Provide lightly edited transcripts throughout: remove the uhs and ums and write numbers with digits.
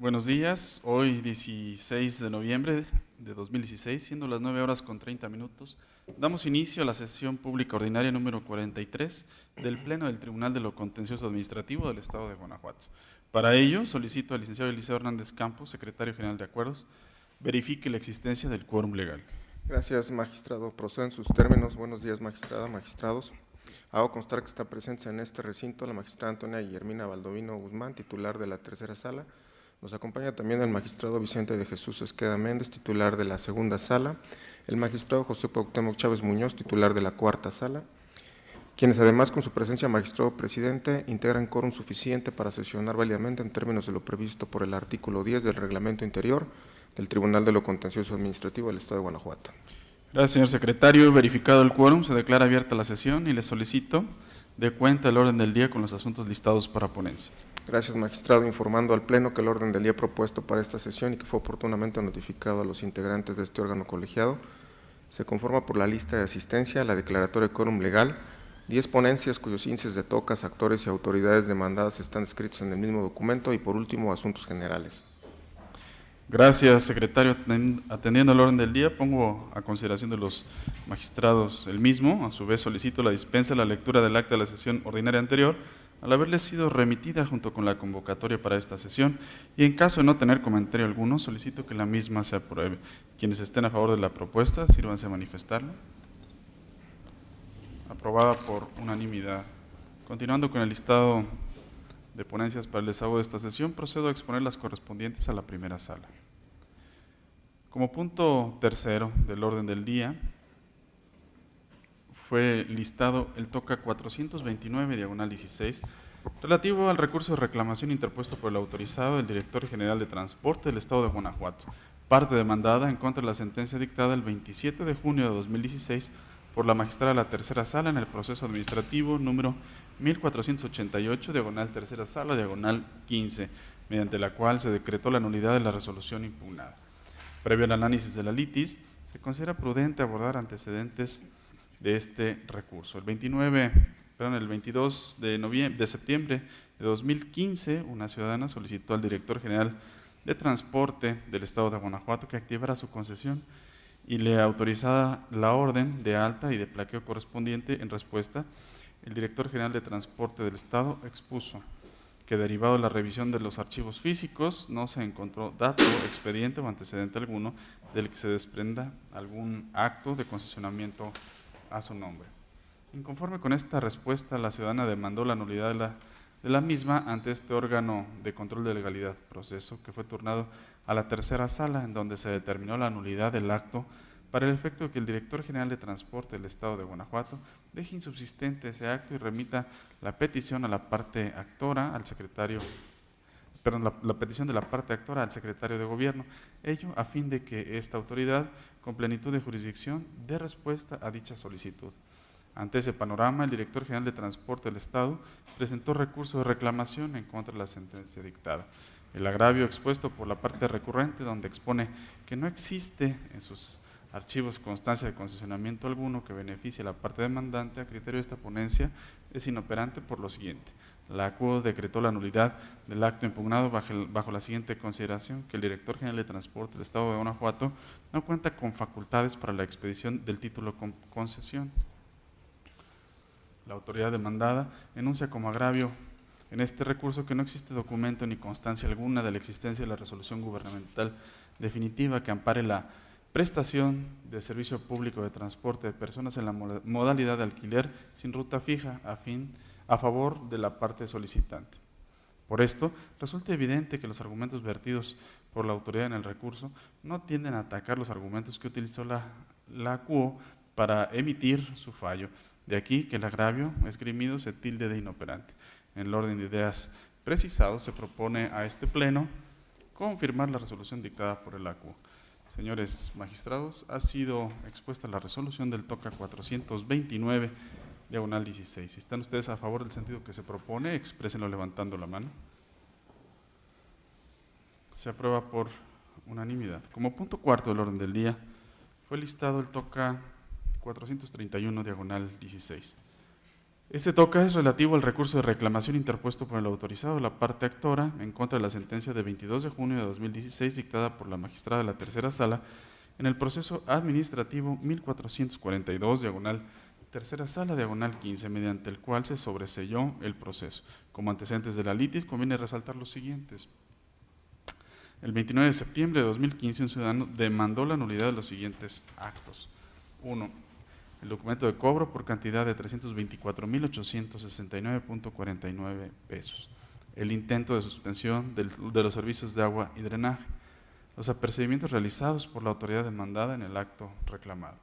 Buenos días, hoy 16 de noviembre de 2016, siendo las 9 horas con 30 minutos, damos inicio a la sesión pública ordinaria número 43 del Pleno del Tribunal de lo Contencioso Administrativo del Estado de Guanajuato. Para ello, solicito al licenciado Eliseo Hernández Campos, secretario general de Acuerdos, verifique la existencia del quórum legal. Gracias, magistrado. Proceden sus términos. Buenos días, magistrada, magistrados. Hago constar que está presente en este recinto la magistrada Antonia Guillermina Baldovino Guzmán, titular de la tercera sala. Nos acompaña también el magistrado Vicente de Jesús Esqueda Méndez, titular de la segunda sala, el magistrado José Cuauhtémoc Chávez Muñoz, titular de la cuarta sala, quienes además con su presencia magistrado presidente integran quórum suficiente para sesionar válidamente en términos de lo previsto por el artículo 10 del reglamento interior del Tribunal de lo Contencioso Administrativo del Estado de Guanajuato. Gracias, señor secretario. Verificado el quórum, se declara abierta la sesión y le solicito de cuenta el orden del día con los asuntos listados para ponencia. Gracias, magistrado. Informando al Pleno que el orden del día propuesto para esta sesión y que fue oportunamente notificado a los integrantes de este órgano colegiado se conforma por la lista de asistencia, la declaratoria de quórum legal, 10 ponencias cuyos índices de tocas, actores y autoridades demandadas están escritos en el mismo documento y por último asuntos generales. Gracias, secretario. Atendiendo al orden del día, pongo a consideración de los magistrados el mismo. A su vez, solicito la dispensa de la lectura del acta de la sesión ordinaria anterior, al haberle sido remitida junto con la convocatoria para esta sesión, y en caso de no tener comentario alguno, solicito que la misma se apruebe. Quienes estén a favor de la propuesta, sírvanse a manifestarlo. Aprobada por unanimidad. Continuando con el listado de ponencias para el desahogo de esta sesión, procedo a exponer las correspondientes a la primera sala. Como punto tercero del orden del día, fue listado el TOCA 429/16, relativo al recurso de reclamación interpuesto por el autorizado del director general de Transporte del Estado de Guanajuato, parte demandada en contra de la sentencia dictada el 27 de junio de 2016 por la magistrada de la tercera sala en el proceso administrativo número 1488, tercera sala, 15, mediante la cual se decretó la nulidad de la resolución impugnada. Previo al análisis de la litis, se considera prudente abordar antecedentes de este recurso. El 22 de septiembre de 2015, una ciudadana solicitó al director general de Transporte del Estado de Guanajuato que activara su concesión y le autorizada la orden de alta y de plaqueo correspondiente. En respuesta, el director general de Transporte del Estado expuso que derivado de la revisión de los archivos físicos no se encontró dato, expediente o antecedente alguno del que se desprenda algún acto de concesionamiento a su nombre. Inconforme con esta respuesta, la ciudadana demandó la nulidad de la misma ante este órgano de control de legalidad, proceso que fue turnado a la tercera sala, en donde se determinó la nulidad del acto para el efecto de que el director general de Transporte del Estado de Guanajuato deje insubsistente ese acto y remita la petición a la parte actora al secretario, la petición de la parte actora al secretario de Gobierno, ello a fin de que esta autoridad, con plenitud de jurisdicción, dé respuesta a dicha solicitud. Ante ese panorama, el director general de Transporte del Estado presentó recurso de reclamación en contra de la sentencia dictada. El agravio expuesto por la parte recurrente, donde expone que no existe en sus archivos constancia de concesionamiento alguno que beneficie a la parte demandante, a criterio de esta ponencia, es inoperante por lo siguiente. La ACUO decretó la nulidad del acto impugnado bajo la siguiente consideración: que el director general de Transporte del Estado de Guanajuato no cuenta con facultades para la expedición del título con concesión. La autoridad demandada enuncia como agravio en este recurso que no existe documento ni constancia alguna de la existencia de la resolución gubernamental definitiva que ampare la prestación de servicio público de transporte de personas en la modalidad de alquiler sin ruta fija a favor de la parte solicitante. Por esto, resulta evidente que los argumentos vertidos por la autoridad en el recurso no tienden a atacar los argumentos que utilizó la ACUO para emitir su fallo. De aquí que el agravio esgrimido se tilde de inoperante. En el orden de ideas precisado, se propone a este Pleno confirmar la resolución dictada por el ACUO. Señores magistrados, ha sido expuesta la resolución del TOCA 429/16. Si están ustedes a favor del sentido que se propone, exprésenlo levantando la mano. Se aprueba por unanimidad. Como punto cuarto del orden del día, fue listado el TOCA 431/16. Este toca es relativo al recurso de reclamación interpuesto por el autorizado, la parte actora, en contra de la sentencia de 22 de junio de 2016 dictada por la magistrada de la tercera sala en el proceso administrativo 1442, diagonal tercera sala, diagonal 15, mediante el cual se sobreselló el proceso. Como antecedentes de la litis, conviene resaltar los siguientes. El 29 de septiembre de 2015, un ciudadano demandó la nulidad de los siguientes actos. 1. El documento de cobro por cantidad de 324.869.49 pesos. El intento de suspensión de los servicios de agua y drenaje. Los apercibimientos realizados por la autoridad demandada en el acto reclamado.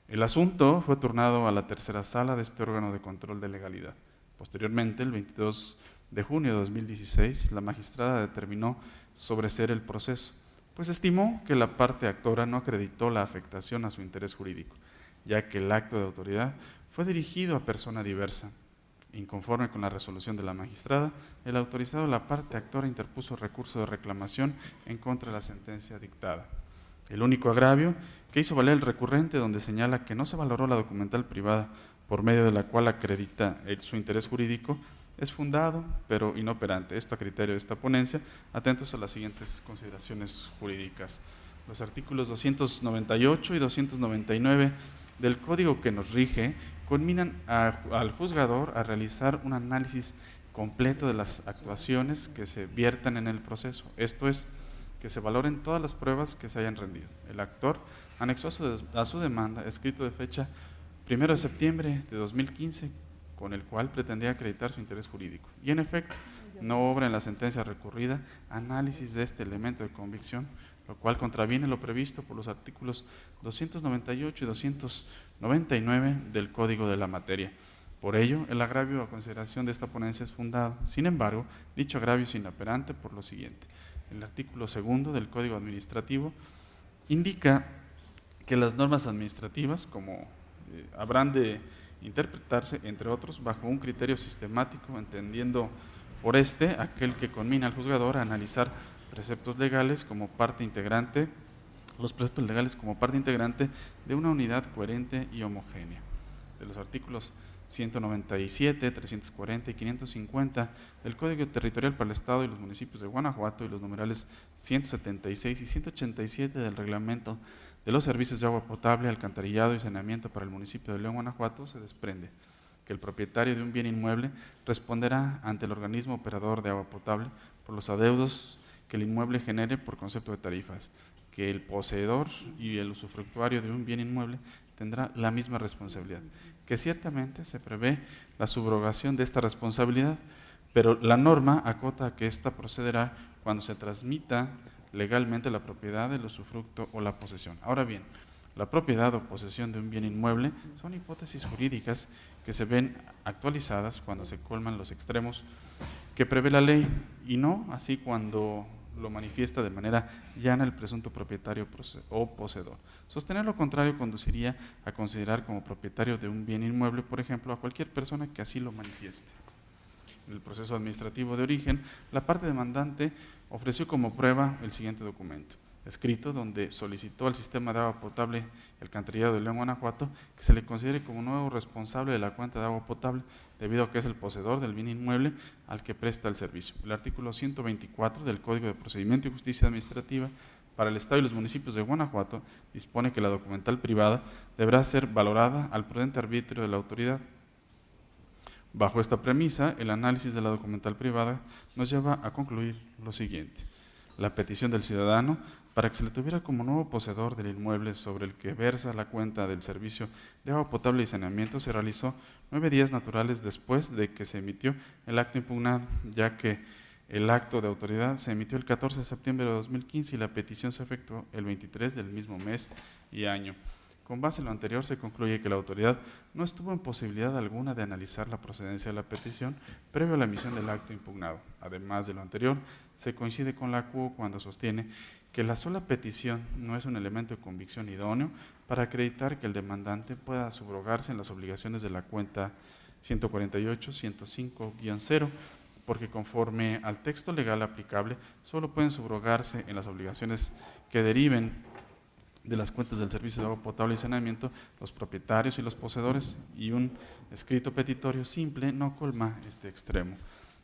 El asunto fue turnado a la tercera sala de este órgano de control de legalidad. Posteriormente, el 22 de junio de 2016, la magistrada determinó sobreseer el proceso, pues estimó que la parte actora no acreditó la afectación a su interés jurídico, ya que el acto de autoridad fue dirigido a persona diversa. Inconforme con la resolución de la magistrada, el autorizado de la parte actora interpuso recurso de reclamación en contra de la sentencia dictada. El único agravio que hizo valer el recurrente, donde señala que no se valoró la documental privada por medio de la cual acredita su interés jurídico, es fundado, pero inoperante. Esto a criterio de esta ponencia, atentos a las siguientes consideraciones jurídicas. Los artículos 298 y 299 del Código que nos rige conminan al juzgador a realizar un análisis completo de las actuaciones que se viertan en el proceso. Esto es, que se valoren todas las pruebas que se hayan rendido. El actor anexó a su demanda escrito de fecha 1 de septiembre de 2015, con el cual pretendía acreditar su interés jurídico. Y en efecto, no obra en la sentencia recurrida análisis de este elemento de convicción, lo cual contraviene lo previsto por los artículos 298 y 299 del Código de la materia. Por ello, el agravio a consideración de esta ponencia es fundado. Sin embargo, dicho agravio es inoperante por lo siguiente. El artículo 2 del Código Administrativo indica que las normas administrativas, como habrán de interpretarse, entre otros, bajo un criterio sistemático, entendiendo por aquel que conmina al juzgador a analizar preceptos legales como parte integrante, los preceptos legales como parte integrante de una unidad coherente y homogénea. De los artículos 197, 340 y 550 del Código Territorial para el Estado y los municipios de Guanajuato y los numerales 176 y 187 del Reglamento de los Servicios de Agua Potable, Alcantarillado y Saneamiento para el municipio de León, Guanajuato, se desprende que el propietario de un bien inmueble responderá ante el organismo operador de agua potable por los adeudos que el inmueble genere por concepto de tarifas, que el poseedor y el usufructuario de un bien inmueble tendrá la misma responsabilidad, que ciertamente se prevé la subrogación de esta responsabilidad, pero la norma acota que ésta procederá cuando se transmita legalmente la propiedad, el usufructo o la posesión. Ahora bien, la propiedad o posesión de un bien inmueble son hipótesis jurídicas que se ven actualizadas cuando se colman los extremos que prevé la ley y no así cuando lo manifiesta de manera llana el presunto propietario o poseedor. Sostener lo contrario conduciría a considerar como propietario de un bien inmueble, por ejemplo, a cualquier persona que así lo manifieste. En el proceso administrativo de origen, la parte demandante ofreció como prueba el siguiente documento, escrito donde solicitó al sistema de agua potable El Alcantarillado de León, Guanajuato, que se le considere como nuevo responsable de la cuenta de agua potable, debido a que es el poseedor del bien inmueble al que presta el servicio. El artículo 124 del Código de Procedimiento y Justicia Administrativa para el Estado y los municipios de Guanajuato dispone que la documental privada deberá ser valorada al prudente arbitrio de la autoridad. Bajo esta premisa, el análisis de la documental privada nos lleva a concluir lo siguiente. La petición del ciudadano para que se le tuviera como nuevo poseedor del inmueble sobre el que versa la cuenta del servicio de agua potable y saneamiento se realizó 9 días naturales después de que se emitió el acto impugnado, ya que el acto de autoridad se emitió el 14 de septiembre de 2015 y la petición se efectuó el 23 del mismo mes y año. Con base en lo anterior, se concluye que la autoridad no estuvo en posibilidad alguna de analizar la procedencia de la petición previo a la emisión del acto impugnado. Además de lo anterior, se coincide con la CUO cuando sostiene que la sola petición no es un elemento de convicción idóneo para acreditar que el demandante pueda subrogarse en las obligaciones de la cuenta 148-105-0, porque conforme al texto legal aplicable, solo pueden subrogarse en las obligaciones que deriven de las cuentas del servicio de agua potable y saneamiento, los propietarios y los poseedores, y un escrito petitorio simple no colma este extremo.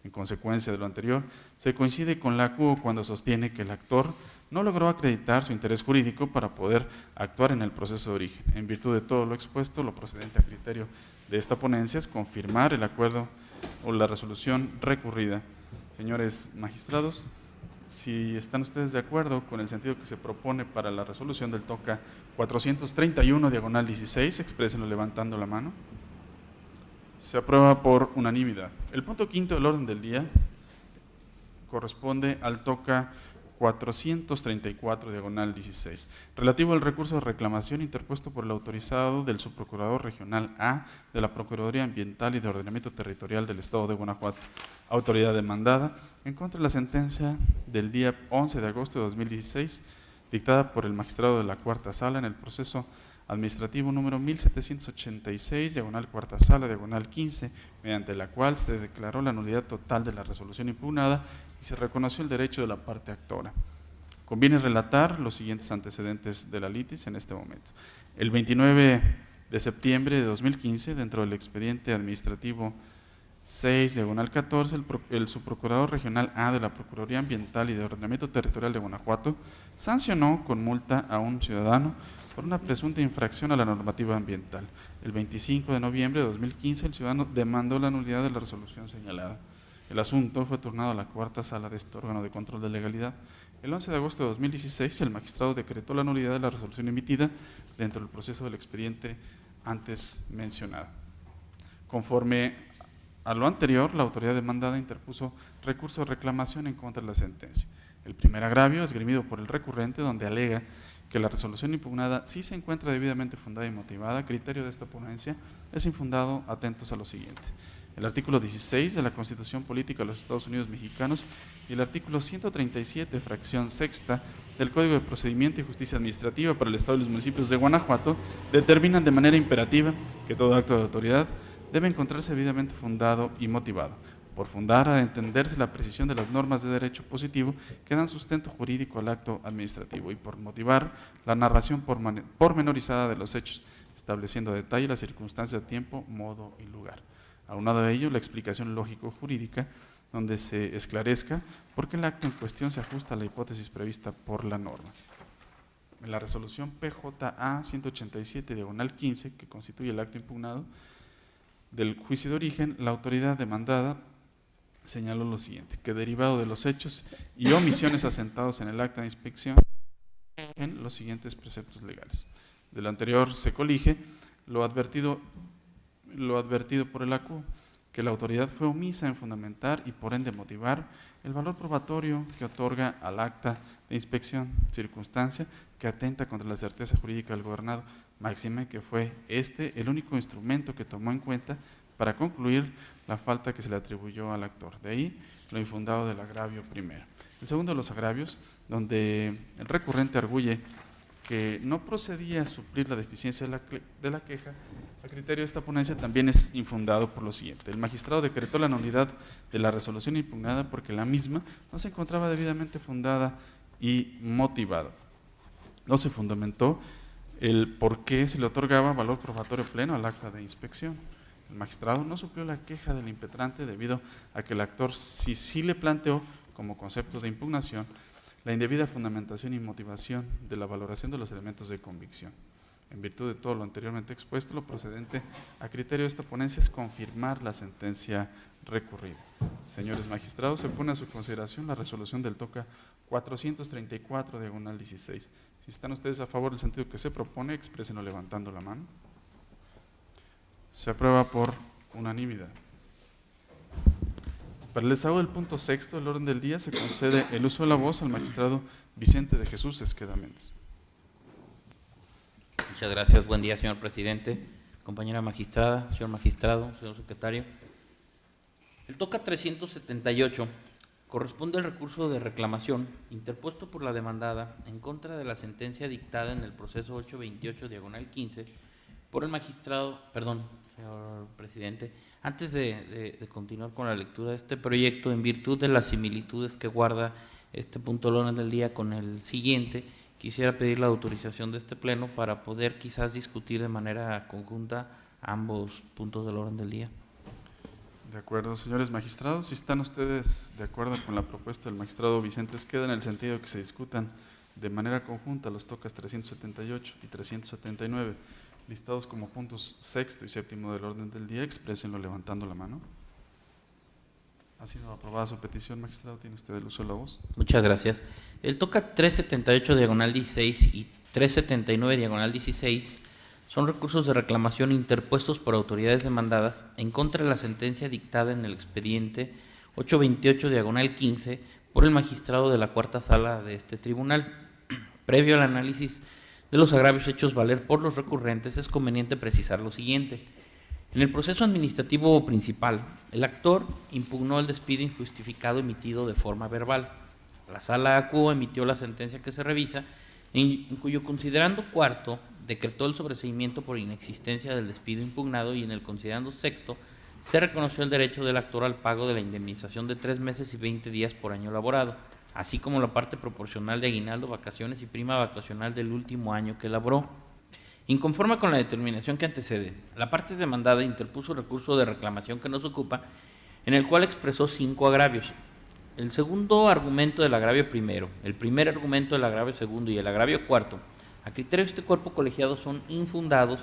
En consecuencia de lo anterior, se coincide con la CUO cuando sostiene que el actor no logró acreditar su interés jurídico para poder actuar en el proceso de origen. En virtud de todo lo expuesto, lo procedente a criterio de esta ponencia es confirmar el acuerdo o la resolución recurrida. Señores magistrados, si están ustedes de acuerdo con el sentido que se propone para la resolución del TOCA 431/16, exprésenlo levantando la mano. Se aprueba por unanimidad. El punto quinto del orden del día corresponde al TOCA 434/16, relativo al recurso de reclamación interpuesto por el autorizado del Subprocurador Regional A de la Procuraduría Ambiental y de Ordenamiento Territorial del Estado de Guanajuato, autoridad demandada, en contra de la sentencia del día 11 de agosto de 2016, dictada por el magistrado de la Cuarta Sala en el proceso administrativo número 1786, /4 sala, /15, mediante la cual se declaró la nulidad total de la resolución impugnada y se reconoció el derecho de la parte actora. Conviene relatar los siguientes antecedentes de la litis en este momento. El 29 de septiembre de 2015, dentro del expediente administrativo 6/14, el Subprocurador Regional A de la Procuraduría Ambiental y de Ordenamiento Territorial de Guanajuato sancionó con multa a un ciudadano por una presunta infracción a la normativa ambiental. El 25 de noviembre de 2015, el ciudadano demandó la nulidad de la resolución señalada. El asunto fue turnado a la Cuarta Sala de este órgano de control de legalidad. El 11 de agosto de 2016, el magistrado decretó la nulidad de la resolución emitida dentro del proceso del expediente antes mencionado. Conforme a lo anterior, la autoridad demandada interpuso recurso de reclamación en contra de la sentencia. El primer agravio, esgrimido por el recurrente, donde alega que la resolución impugnada sí se encuentra debidamente fundada y motivada, a criterio de esta ponencia, es infundado, atentos a lo siguiente. El artículo 16 de la Constitución Política de los Estados Unidos Mexicanos y el artículo 137, fracción sexta, del Código de Procedimiento y Justicia Administrativa para el Estado y los municipios de Guanajuato determinan de manera imperativa que todo acto de autoridad debe encontrarse debidamente fundado y motivado. Por fundar, a entenderse la precisión de las normas de derecho positivo que dan sustento jurídico al acto administrativo, y por motivar la narración pormenorizada de los hechos, estableciendo a detalle las circunstancias, tiempo, modo y lugar. Aunado a ello, la explicación lógico-jurídica, donde se esclarezca por qué el acto en cuestión se ajusta a la hipótesis prevista por la norma. En la resolución PJA 187/15, que constituye el acto impugnado del juicio de origen, la autoridad demandada señaló lo siguiente: que derivado de los hechos y omisiones asentados en el acta de inspección, en los siguientes preceptos legales. De lo anterior se colige lo advertido por el ACU, que la autoridad fue omisa en fundamentar y por ende motivar el valor probatorio que otorga al acta de inspección, circunstancia que atenta contra la certeza jurídica del gobernado, máxime que fue este el único instrumento que tomó en cuenta para concluir la falta que se le atribuyó al actor. De ahí lo infundado del agravio primero. El segundo de los agravios, donde el recurrente arguye que no procedía a suplir la deficiencia de la queja, a criterio de esta ponencia también es infundado por lo siguiente: el magistrado decretó la nulidad de la resolución impugnada porque la misma no se encontraba debidamente fundada y motivada. No se fundamentó el por qué se le otorgaba valor probatorio pleno al acta de inspección. El magistrado no suplió la queja del impetrante debido a que el actor sí le planteó como concepto de impugnación la indebida fundamentación y motivación de la valoración de los elementos de convicción. En virtud de todo lo anteriormente expuesto, lo procedente a criterio de esta ponencia es confirmar la sentencia recurrida. Señores magistrados, se pone a su consideración la resolución del TOCA 434/16. Si están ustedes a favor del sentido que se propone, exprésenlo levantando la mano. Se aprueba por unanimidad. Para el desahogo del punto sexto del orden del día, se concede el uso de la voz al magistrado Vicente de Jesús Esqueda Méndez. Muchas gracias. Buen día, señor presidente, compañera magistrada, señor magistrado, señor secretario. El TOCA 378 corresponde al recurso de reclamación interpuesto por la demandada en contra de la sentencia dictada en el proceso 828/15 por el magistrado, señor presidente, antes de continuar con la lectura de este proyecto, en virtud de las similitudes que guarda este punto del orden del día con el siguiente, quisiera pedir la autorización de este pleno para poder quizás discutir de manera conjunta ambos puntos del orden del día. De acuerdo, señores magistrados, si están ustedes de acuerdo con la propuesta del magistrado Vicente Esqueda en el sentido de que se discutan de manera conjunta los tocas 378 y 379, listados como puntos sexto y séptimo del orden del día, exprésenlo levantando la mano. Ha sido aprobada su petición, magistrado. Tiene usted el uso de la voz. Muchas gracias. El toca 378 diagonal 16 y 379 diagonal 16 son recursos de reclamación interpuestos por autoridades demandadas en contra de la sentencia dictada en el expediente 828 diagonal 15 por el magistrado de la cuarta sala de este tribunal. Previo al análisis de los agravios hechos valer por los recurrentes, es conveniente precisar lo siguiente. En el proceso administrativo principal, el actor impugnó el despido injustificado emitido de forma verbal. La sala acuo emitió la sentencia que se revisa, en cuyo considerando cuarto decretó el sobreseimiento por inexistencia del despido impugnado, y en el considerando sexto se reconoció el derecho del actor al pago de la indemnización de 3 meses y 20 días por año laborado, así como la parte proporcional de aguinaldo, vacaciones y prima vacacional del último año que laboró. Inconforme con la determinación que antecede, la parte demandada interpuso recurso de reclamación que nos ocupa, en el cual expresó 5 agravios. El segundo argumento del agravio primero, el primer argumento del agravio segundo y el agravio cuarto, a criterio de este cuerpo colegiado, son infundados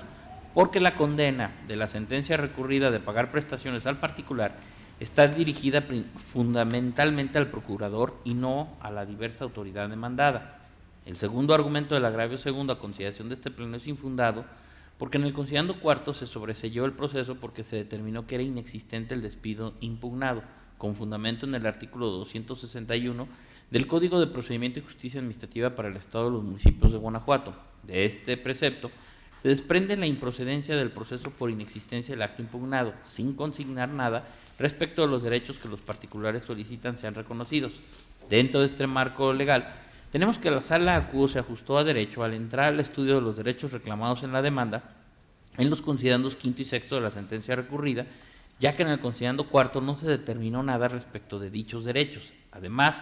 porque la condena de la sentencia recurrida de pagar prestaciones al particular está dirigida fundamentalmente al procurador y no a la diversa autoridad demandada. El segundo argumento del agravio segundo a consideración de este pleno es infundado porque en el considerando cuarto se sobreseyó el proceso porque se determinó que era inexistente el despido impugnado, con fundamento en el artículo 261 del Código de Procedimiento y Justicia Administrativa para el Estado de los Municipios de Guanajuato. De este precepto se desprende la improcedencia del proceso por inexistencia del acto impugnado, sin consignar nada respecto a los derechos que los particulares solicitan sean reconocidos. Dentro de este marco legal, tenemos que la sala acuo se ajustó a derecho al entrar al estudio de los derechos reclamados en la demanda en los considerandos quinto y sexto de la sentencia recurrida, ya que en el considerando cuarto no se determinó nada respecto de dichos derechos. Además,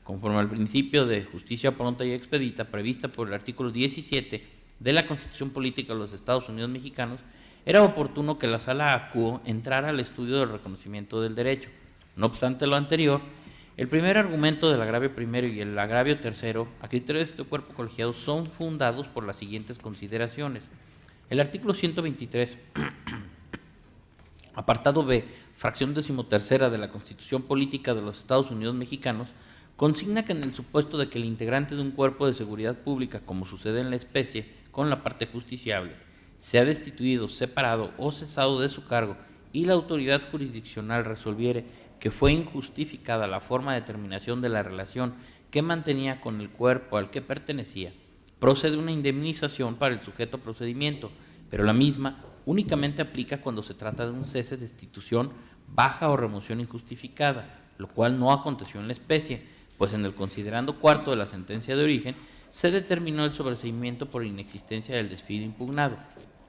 conforme al principio de justicia pronta y expedita prevista por el artículo 17 de la Constitución Política de los Estados Unidos Mexicanos, era oportuno que la sala acuo entrara al estudio del reconocimiento del derecho. No obstante lo anterior, el primer argumento del agravio primero y el agravio tercero, a criterio de este cuerpo colegiado, son fundados por las siguientes consideraciones. El artículo 123, apartado B, fracción 13ª de la Constitución Política de los Estados Unidos Mexicanos, consigna que en el supuesto de que el integrante de un cuerpo de seguridad pública, como sucede en la especie con la parte justiciable, sea destituido, separado o cesado de su cargo y la autoridad jurisdiccional resolviere que fue injustificada la forma de terminación de la relación que mantenía con el cuerpo al que pertenecía, procede una indemnización para el sujeto a procedimiento, pero la misma únicamente aplica cuando se trata de un cese, destitución, baja o remoción injustificada, lo cual no aconteció en la especie, pues en el considerando cuarto de la sentencia de origen se determinó el sobreseimiento por inexistencia del despido impugnado.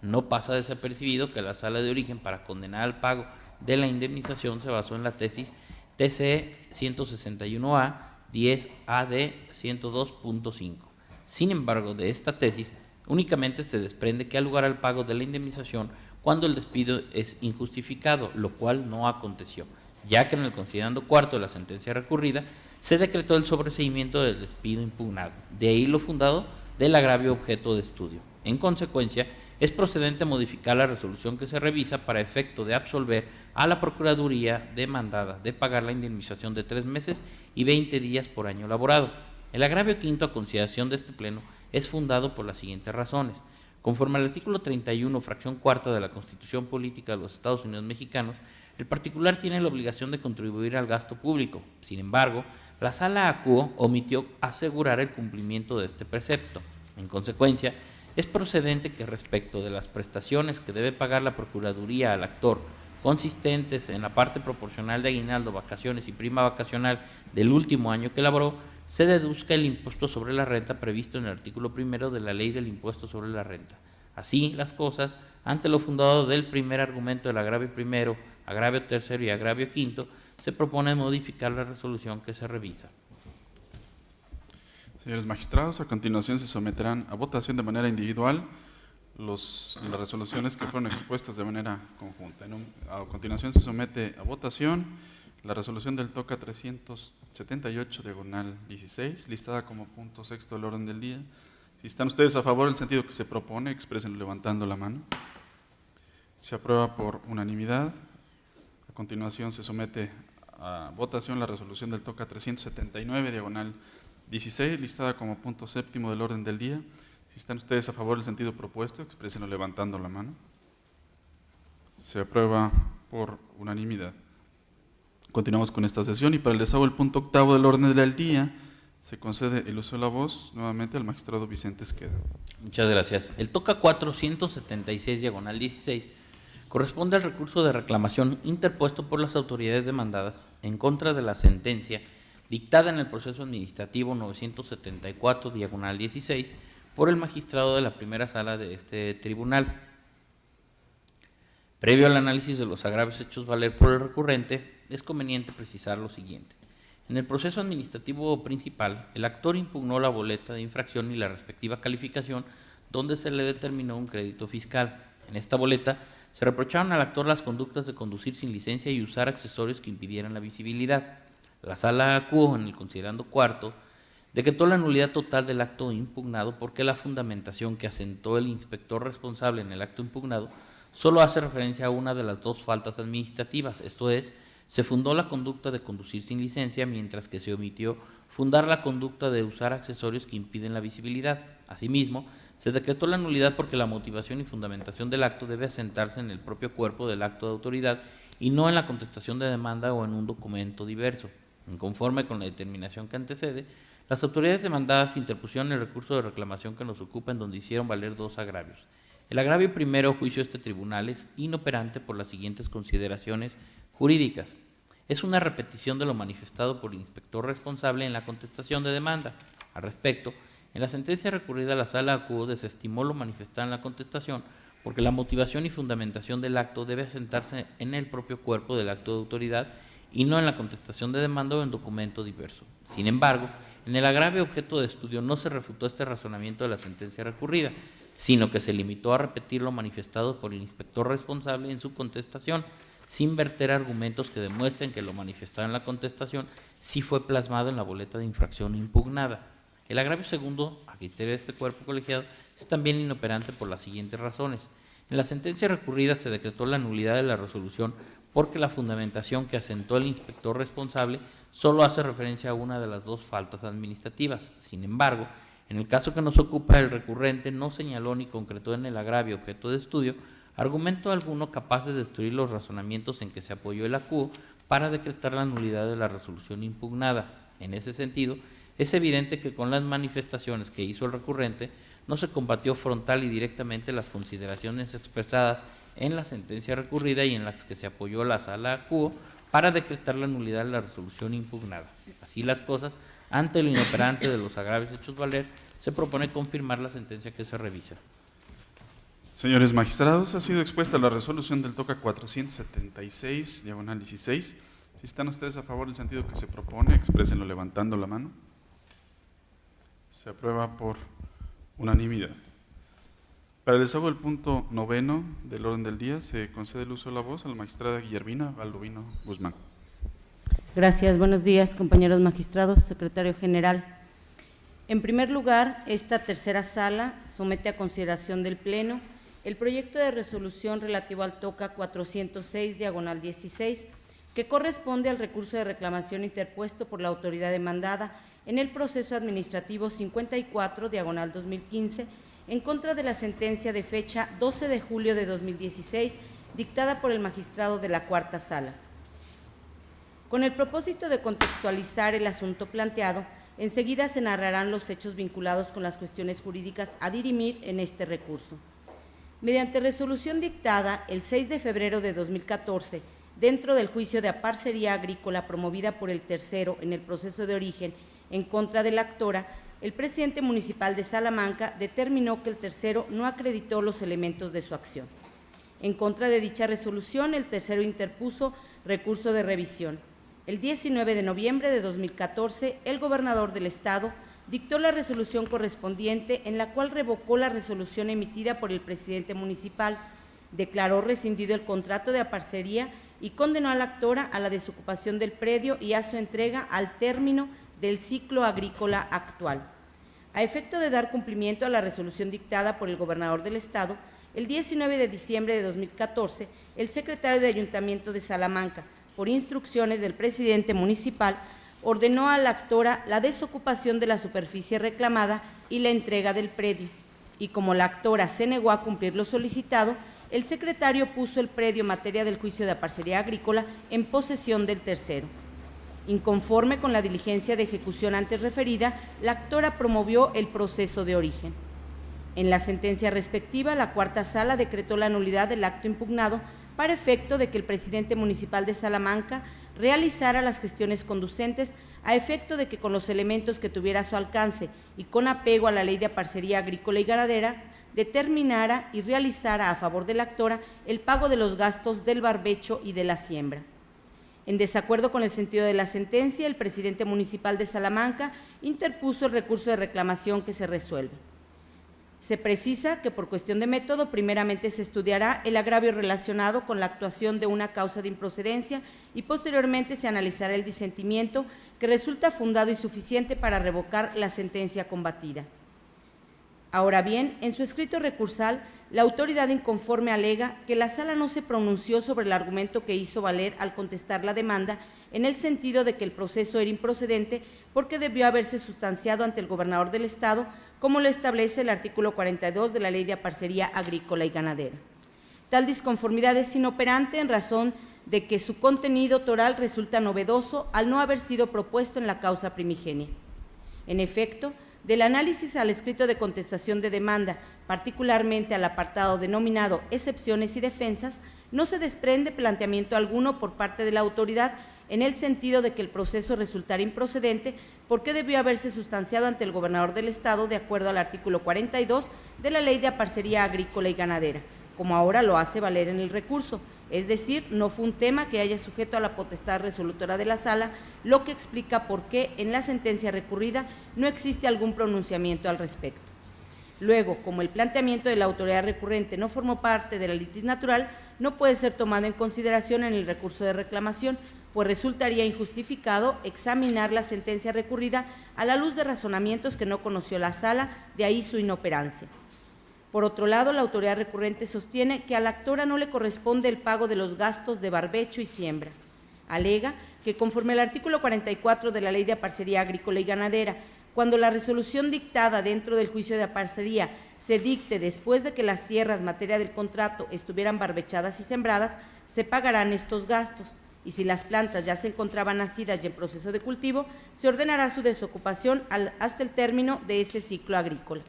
No pasa desapercibido que la sala de origen, para condenar al pago de la indemnización, se basó en la tesis TC 161A 10 AD 102.5. Sin embargo, de esta tesis únicamente se desprende que ha lugar al pago de la indemnización cuando el despido es injustificado, lo cual no aconteció, ya que en el considerando cuarto de la sentencia recurrida se decretó el sobreseimiento del despido impugnado. De ahí lo fundado del agravio objeto de estudio. En consecuencia, es procedente modificar la resolución que se revisa para efecto de absolver a la Procuraduría demandada de pagar la indemnización de 3 meses y 20 días por año laborado. El agravio quinto a consideración de este pleno es fundado por las siguientes razones. Conforme al artículo 31, fracción cuarta de la Constitución Política de los Estados Unidos Mexicanos, el particular tiene la obligación de contribuir al gasto público. Sin embargo, la sala acuo omitió asegurar el cumplimiento de este precepto. En consecuencia, es procedente que respecto de las prestaciones que debe pagar la Procuraduría al actor, consistentes en la parte proporcional de aguinaldo, vacaciones y prima vacacional del último año que laboró, se deduzca el impuesto sobre la renta previsto en el artículo primero de la Ley del Impuesto sobre la Renta. Así las cosas, ante lo fundado del primer argumento del agravio primero, agravio tercero y agravio quinto, se propone modificar la resolución que se revisa. Señores magistrados, a continuación se someterán a votación de manera individual las resoluciones que fueron expuestas de manera conjunta. A continuación se somete a votación la resolución del TOCA 378/16, listada como punto sexto del orden del día. Si están ustedes a favor del sentido que se propone, expresenlo levantando la mano. Se aprueba por unanimidad. A continuación se somete a votación la resolución del TOCA 379/16, listada como punto séptimo del orden del día. Si están ustedes a favor del sentido propuesto, expresenlo levantando la mano. Se aprueba por unanimidad. Continuamos con esta sesión y para el desahogo del punto octavo del orden del día se concede el uso de la voz nuevamente al magistrado Vicente Esqueda. Muchas gracias. El TOCA 476/16 corresponde al recurso de reclamación interpuesto por las autoridades demandadas en contra de la sentencia dictada en el proceso administrativo 974/16 por el magistrado de la primera sala de este tribunal. Previo al análisis de los agravios hechos valer por el recurrente, es conveniente precisar lo siguiente. En el proceso administrativo principal, el actor impugnó la boleta de infracción y la respectiva calificación donde se le determinó un crédito fiscal. En esta boleta se reprocharon al actor las conductas de conducir sin licencia y usar accesorios que impidieran la visibilidad. La sala acuó en el considerando cuarto decretó la nulidad total del acto impugnado porque la fundamentación que asentó el inspector responsable en el acto impugnado solo hace referencia a una de las dos faltas administrativas, esto es, se fundó la conducta de conducir sin licencia, mientras que se omitió fundar la conducta de usar accesorios que impiden la visibilidad. Asimismo, se decretó la nulidad porque la motivación y fundamentación del acto debe asentarse en el propio cuerpo del acto de autoridad y no en la contestación de demanda o en un documento diverso. Conforme con la determinación que antecede, las autoridades demandadas interpusieron el recurso de reclamación que nos ocupa, en donde hicieron valer dos agravios. El agravio primero, a juicio de este tribunal, es inoperante por las siguientes consideraciones jurídicas. Es una repetición de lo manifestado por el inspector responsable en la contestación de demanda. Al respecto, en la sentencia recurrida, la sala acuó desestimó lo manifestado en la contestación porque la motivación y fundamentación del acto debe asentarse en el propio cuerpo del acto de autoridad y no en la contestación de demanda o en documento diverso. Sin embargo, en el agravio objeto de estudio no se refutó este razonamiento de la sentencia recurrida, sino que se limitó a repetir lo manifestado por el inspector responsable en su contestación, sin verter argumentos que demuestren que lo manifestado en la contestación sí fue plasmado en la boleta de infracción impugnada. El agravio segundo, a criterio de este cuerpo colegiado, es también inoperante por las siguientes razones. En la sentencia recurrida se decretó la nulidad de la resolución porque la fundamentación que asentó el inspector responsable solo hace referencia a una de las dos faltas administrativas. Sin embargo, en el caso que nos ocupa, el recurrente no señaló ni concretó en el agravio objeto de estudio argumento alguno capaz de destruir los razonamientos en que se apoyó el acuo para decretar la nulidad de la resolución impugnada. En ese sentido, es evidente que con las manifestaciones que hizo el recurrente no se combatió frontal y directamente las consideraciones expresadas en la sentencia recurrida y en las que se apoyó la sala acuo para decretar la nulidad de la resolución impugnada. Así las cosas, ante lo inoperante de los agravios hechos valer, se propone confirmar la sentencia que se revisa. Señores magistrados, ha sido expuesta la resolución del TOCA 476/16. Si están ustedes a favor del sentido que se propone, exprésenlo levantando la mano. Se aprueba por unanimidad. Para el desahogo del punto noveno del orden del día, se concede el uso de la voz a la magistrada Guillermina Baldovino Guzmán. Gracias. Buenos días, compañeros magistrados, secretario general. En primer lugar, esta tercera sala somete a consideración del Pleno el proyecto de resolución relativo al TOCA 406/16, que corresponde al recurso de reclamación interpuesto por la autoridad demandada en el proceso administrativo 54/2015, en contra de la sentencia de fecha 12 de julio de 2016, dictada por el magistrado de la Cuarta Sala. Con el propósito de contextualizar el asunto planteado, enseguida se narrarán los hechos vinculados con las cuestiones jurídicas a dirimir en este recurso. Mediante resolución dictada el 6 de febrero de 2014, dentro del juicio de aparcería agrícola promovida por el tercero en el proceso de origen en contra de la actora, el presidente municipal de Salamanca determinó que el tercero no acreditó los elementos de su acción. En contra de dicha resolución, el tercero interpuso recurso de revisión. El 19 de noviembre de 2014, el gobernador del Estado dictó la resolución correspondiente en la cual revocó la resolución emitida por el presidente municipal, declaró rescindido el contrato de aparcería y condenó a la actora a la desocupación del predio y a su entrega al término del ciclo agrícola actual. A efecto de dar cumplimiento a la resolución dictada por el gobernador del Estado, el 19 de diciembre de 2014, el secretario de Ayuntamiento de Salamanca, por instrucciones del presidente municipal, ordenó a la actora la desocupación de la superficie reclamada y la entrega del predio. Y como la actora se negó a cumplir lo solicitado, el secretario puso el predio en materia del juicio de aparcería agrícola en posesión del tercero. Inconforme con la diligencia de ejecución antes referida, la actora promovió el proceso de origen. En la sentencia respectiva, la cuarta sala decretó la nulidad del acto impugnado para efecto de que el presidente municipal de Salamanca realizara las gestiones conducentes a efecto de que con los elementos que tuviera a su alcance y con apego a la Ley de Aparcería Agrícola y Ganadera, determinara y realizara a favor de la actora el pago de los gastos del barbecho y de la siembra. En desacuerdo con el sentido de la sentencia, el presidente municipal de Salamanca interpuso el recurso de reclamación que se resuelve. Se precisa que por cuestión de método, primeramente se estudiará el agravio relacionado con la actuación de una causa de improcedencia y posteriormente se analizará el disentimiento que resulta fundado y suficiente para revocar la sentencia combatida. Ahora bien, en su escrito recursal, la autoridad inconforme alega que la sala no se pronunció sobre el argumento que hizo valer al contestar la demanda en el sentido de que el proceso era improcedente porque debió haberse sustanciado ante el gobernador del Estado, como lo establece el artículo 42 de la Ley de Aparcería Agrícola y Ganadera. Tal disconformidad es inoperante en razón de que su contenido toral resulta novedoso al no haber sido propuesto en la causa primigenia. En efecto, del análisis al escrito de contestación de demanda, particularmente al apartado denominado excepciones y defensas, no se desprende planteamiento alguno por parte de la autoridad en el sentido de que el proceso resultara improcedente porque debió haberse sustanciado ante el gobernador del Estado de acuerdo al artículo 42 de la Ley de Aparcería Agrícola y Ganadera, como ahora lo hace valer en el recurso, es decir, no fue un tema que haya sujeto a la potestad resolutora de la sala, lo que explica por qué en la sentencia recurrida no existe algún pronunciamiento al respecto. Luego, como el planteamiento de la autoridad recurrente no formó parte de la litis natural, no puede ser tomado en consideración en el recurso de reclamación, pues resultaría injustificado examinar la sentencia recurrida a la luz de razonamientos que no conoció la sala, de ahí su inoperancia. Por otro lado, la autoridad recurrente sostiene que a la actora no le corresponde el pago de los gastos de barbecho y siembra. Alega que conforme al artículo 44 de la Ley de Aparcería Agrícola y Ganadera, cuando la resolución dictada dentro del juicio de aparcería se dicte después de que las tierras materia del contrato estuvieran barbechadas y sembradas, se pagarán estos gastos, y si las plantas ya se encontraban nacidas y en proceso de cultivo, se ordenará su desocupación hasta el término de ese ciclo agrícola.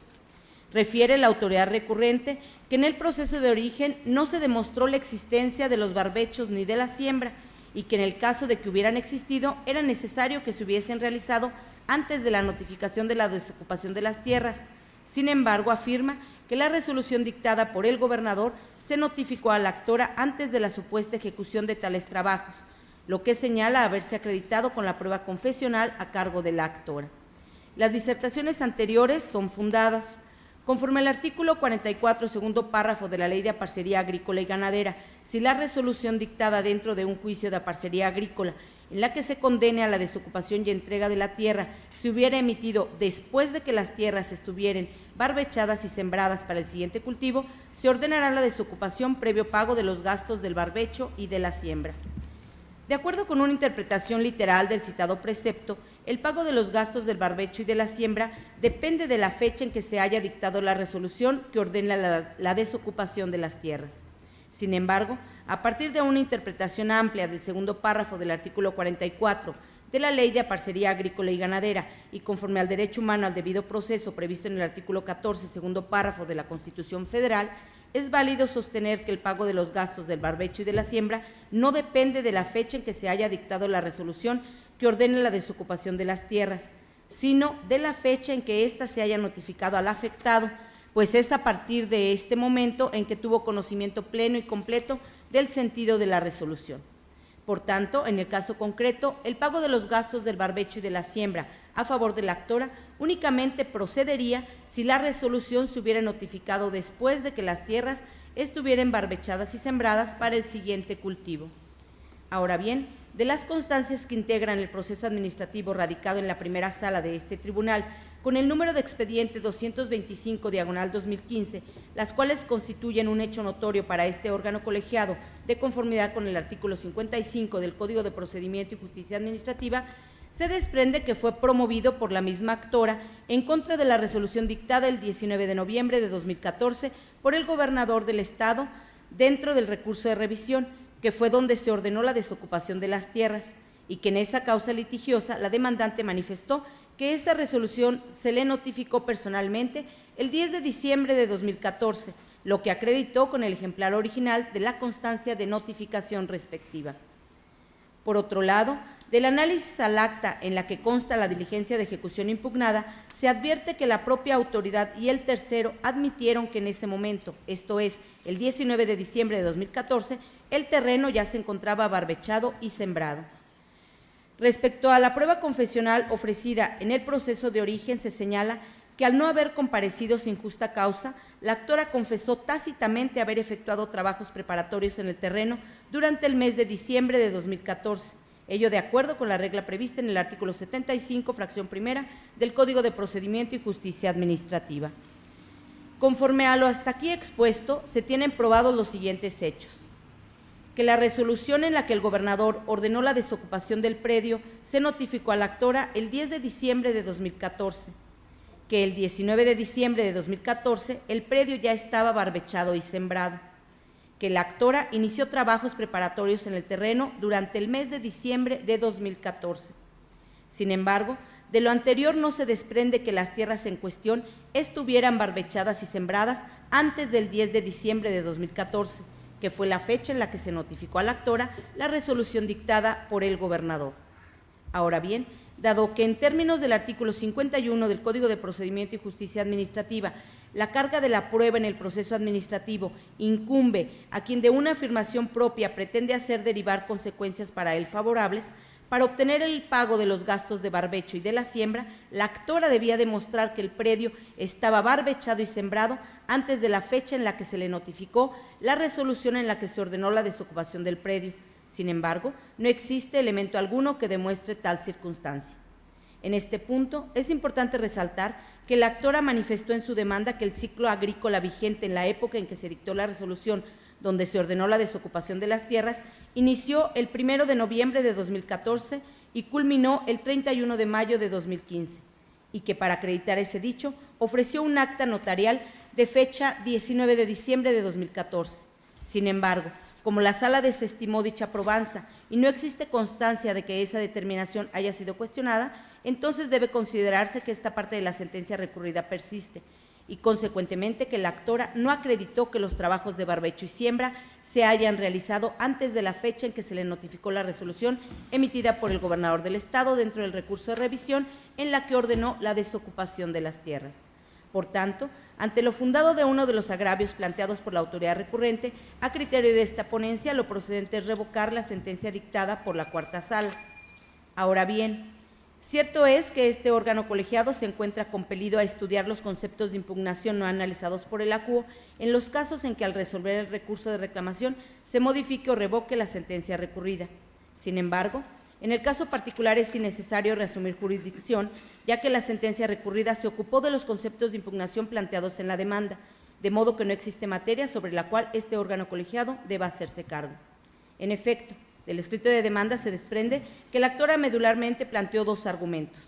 Refiere la autoridad recurrente que en el proceso de origen no se demostró la existencia de los barbechos ni de la siembra y que en el caso de que hubieran existido era necesario que se hubiesen realizado antes de la notificación de la desocupación de las tierras. Sin embargo, afirma que la resolución dictada por el gobernador se notificó a la actora antes de la supuesta ejecución de tales trabajos, lo que señala haberse acreditado con la prueba confesional a cargo de la actora. Las disertaciones anteriores son fundadas. Conforme al artículo 44, segundo párrafo de la Ley de Aparcería Agrícola y Ganadera, si la resolución dictada dentro de un juicio de aparcería agrícola en la que se condene a la desocupación y entrega de la tierra se hubiera emitido después de que las tierras estuvieran barbechadas y sembradas para el siguiente cultivo, se ordenará la desocupación previo pago de los gastos del barbecho y de la siembra. De acuerdo con una interpretación literal del citado precepto, el pago de los gastos del barbecho y de la siembra depende de la fecha en que se haya dictado la resolución que ordena la desocupación de las tierras. Sin embargo, a partir de una interpretación amplia del segundo párrafo del artículo 44 de la Ley de Aparcería Agrícola y Ganadera y conforme al derecho humano al debido proceso previsto en el artículo 14, segundo párrafo de la Constitución Federal, es válido sostener que el pago de los gastos del barbecho y de la siembra no depende de la fecha en que se haya dictado la resolución que ordene la desocupación de las tierras, sino de la fecha en que ésta se haya notificado al afectado, pues es a partir de este momento en que tuvo conocimiento pleno y completo del sentido de la resolución. Por tanto, en el caso concreto, el pago de los gastos del barbecho y de la siembra a favor de la actora únicamente procedería si la resolución se hubiera notificado después de que las tierras estuvieran barbechadas y sembradas para el siguiente cultivo. Ahora bien, de las constancias que integran el proceso administrativo radicado en la primera sala de este tribunal, con el número de expediente 225/2015, las cuales constituyen un hecho notorio para este órgano colegiado de conformidad con el artículo 55 del Código de Procedimiento y Justicia Administrativa, se desprende que fue promovido por la misma actora en contra de la resolución dictada el 19 de noviembre de 2014 por el gobernador del Estado dentro del recurso de revisión, que fue donde se ordenó la desocupación de las tierras, y que en esa causa litigiosa la demandante manifestó que esa resolución se le notificó personalmente el 10 de diciembre de 2014, lo que acreditó con el ejemplar original de la constancia de notificación respectiva. Por otro lado, del análisis al acta en la que consta la diligencia de ejecución impugnada, se advierte que la propia autoridad y el tercero admitieron que en ese momento, esto es, el 19 de diciembre de 2014, el terreno ya se encontraba barbechado y sembrado. Respecto a la prueba confesional ofrecida en el proceso de origen, se señala que al no haber comparecido sin justa causa, la actora confesó tácitamente haber efectuado trabajos preparatorios en el terreno durante el mes de diciembre de 2014, ello de acuerdo con la regla prevista en el artículo 75, fracción primera, del Código de Procedimiento y Justicia Administrativa. Conforme a lo hasta aquí expuesto, se tienen probados los siguientes hechos: que la resolución en la que el gobernador ordenó la desocupación del predio se notificó a la actora el 10 de diciembre de 2014, que el 19 de diciembre de 2014 el predio ya estaba barbechado y sembrado, que la actora inició trabajos preparatorios en el terreno durante el mes de diciembre de 2014. Sin embargo, de lo anterior no se desprende que las tierras en cuestión estuvieran barbechadas y sembradas antes del 10 de diciembre de 2014, que fue la fecha en la que se notificó a la actora la resolución dictada por el gobernador. Ahora bien, dado que en términos del artículo 51 del Código de Procedimiento y Justicia Administrativa, la carga de la prueba en el proceso administrativo incumbe a quien de una afirmación propia pretende hacer derivar consecuencias para él favorables, para obtener el pago de los gastos de barbecho y de la siembra, la actora debía demostrar que el predio estaba barbechado y sembrado antes de la fecha en la que se le notificó la resolución en la que se ordenó la desocupación del predio. Sin embargo, no existe elemento alguno que demuestre tal circunstancia. En este punto, es importante resaltar que la actora manifestó en su demanda que el ciclo agrícola vigente en la época en que se dictó la resolución donde se ordenó la desocupación de las tierras, inició el 1 de noviembre de 2014 y culminó el 31 de mayo de 2015, y que para acreditar ese dicho ofreció un acta notarial de fecha 19 de diciembre de 2014. Sin embargo, como la sala desestimó dicha probanza y no existe constancia de que esa determinación haya sido cuestionada, entonces debe considerarse que esta parte de la sentencia recurrida persiste y, consecuentemente, que la actora no acreditó que los trabajos de barbecho y siembra se hayan realizado antes de la fecha en que se le notificó la resolución emitida por el gobernador del Estado dentro del recurso de revisión en la que ordenó la desocupación de las tierras. Por tanto, ante lo fundado de uno de los agravios planteados por la autoridad recurrente, a criterio de esta ponencia, lo procedente es revocar la sentencia dictada por la cuarta sala. Ahora bien, cierto es que este órgano colegiado se encuentra compelido a estudiar los conceptos de impugnación no analizados por el acuo en los casos en que al resolver el recurso de reclamación se modifique o revoque la sentencia recurrida. Sin embargo, en el caso particular es innecesario reasumir jurisdicción, ya que la sentencia recurrida se ocupó de los conceptos de impugnación planteados en la demanda, de modo que no existe materia sobre la cual este órgano colegiado deba hacerse cargo. En efecto, del escrito de demanda se desprende que la actora medularmente planteó dos argumentos: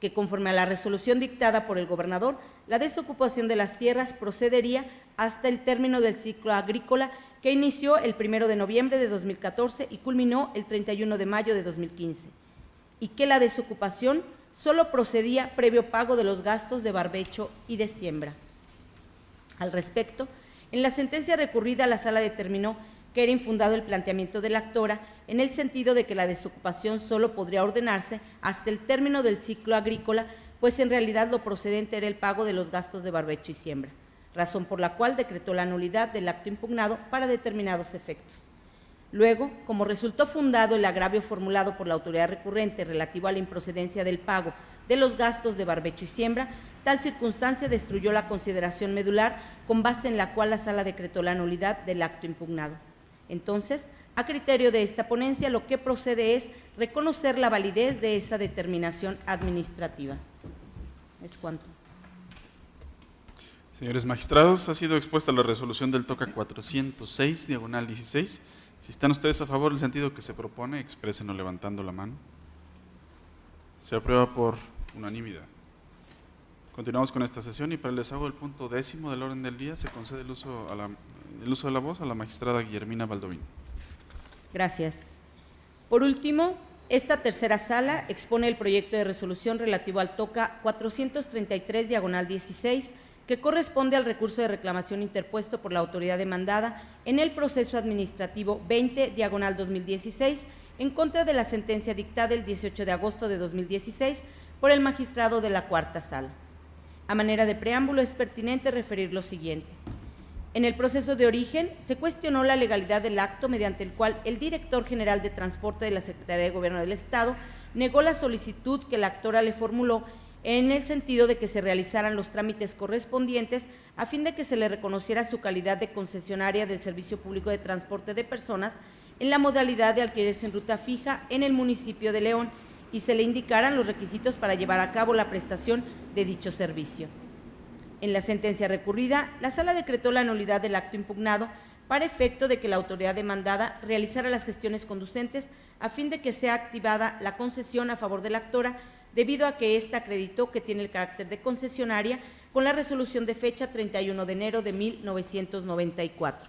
que conforme a la resolución dictada por el gobernador, la desocupación de las tierras procedería hasta el término del ciclo agrícola que inició el 1 de noviembre de 2014 y culminó el 31 de mayo de 2015, y que la desocupación solo procedía previo pago de los gastos de barbecho y de siembra. Al respecto, en la sentencia recurrida, la sala determinó que era infundado el planteamiento de la actora en el sentido de que la desocupación solo podría ordenarse hasta el término del ciclo agrícola, pues en realidad lo procedente era el pago de los gastos de barbecho y siembra, razón por la cual decretó la nulidad del acto impugnado para determinados efectos. Luego, como resultó fundado el agravio formulado por la autoridad recurrente relativo a la improcedencia del pago de los gastos de barbecho y siembra, tal circunstancia destruyó la consideración medular con base en la cual la Sala decretó la nulidad del acto impugnado. Entonces, a criterio de esta ponencia, lo que procede es reconocer la validez de esa determinación administrativa. Es cuanto. Señores magistrados, ha sido expuesta la resolución del TOCA 406, diagonal 16. Si están ustedes a favor del sentido que se propone, exprésenlo levantando la mano. Se aprueba por unanimidad. Continuamos con esta sesión y para el desahogo del punto 10 del orden del día se concede el uso de la voz a la magistrada Guillermina Baldovino. Gracias. Por último, esta tercera sala expone el proyecto de resolución relativo al TOCA 433, diagonal 16, que corresponde al recurso de reclamación interpuesto por la autoridad demandada en el proceso administrativo 20, diagonal 2016, en contra de la sentencia dictada el 18 de agosto de 2016 por el magistrado de la Cuarta Sala. A manera de preámbulo, es pertinente referir lo siguiente. En el proceso de origen, se cuestionó la legalidad del acto mediante el cual el director general de Transporte de la Secretaría de Gobierno del Estado negó la solicitud que la actora le formuló en el sentido de que se realizaran los trámites correspondientes a fin de que se le reconociera su calidad de concesionaria del Servicio Público de Transporte de Personas en la modalidad de alquiler sin ruta fija en el municipio de León y se le indicaran los requisitos para llevar a cabo la prestación de dicho servicio. En la sentencia recurrida, la Sala decretó la nulidad del acto impugnado para efecto de que la autoridad demandada realizara las gestiones conducentes a fin de que sea activada la concesión a favor de la actora, debido a que ésta acreditó que tiene el carácter de concesionaria con la resolución de fecha 31 de enero de 1994.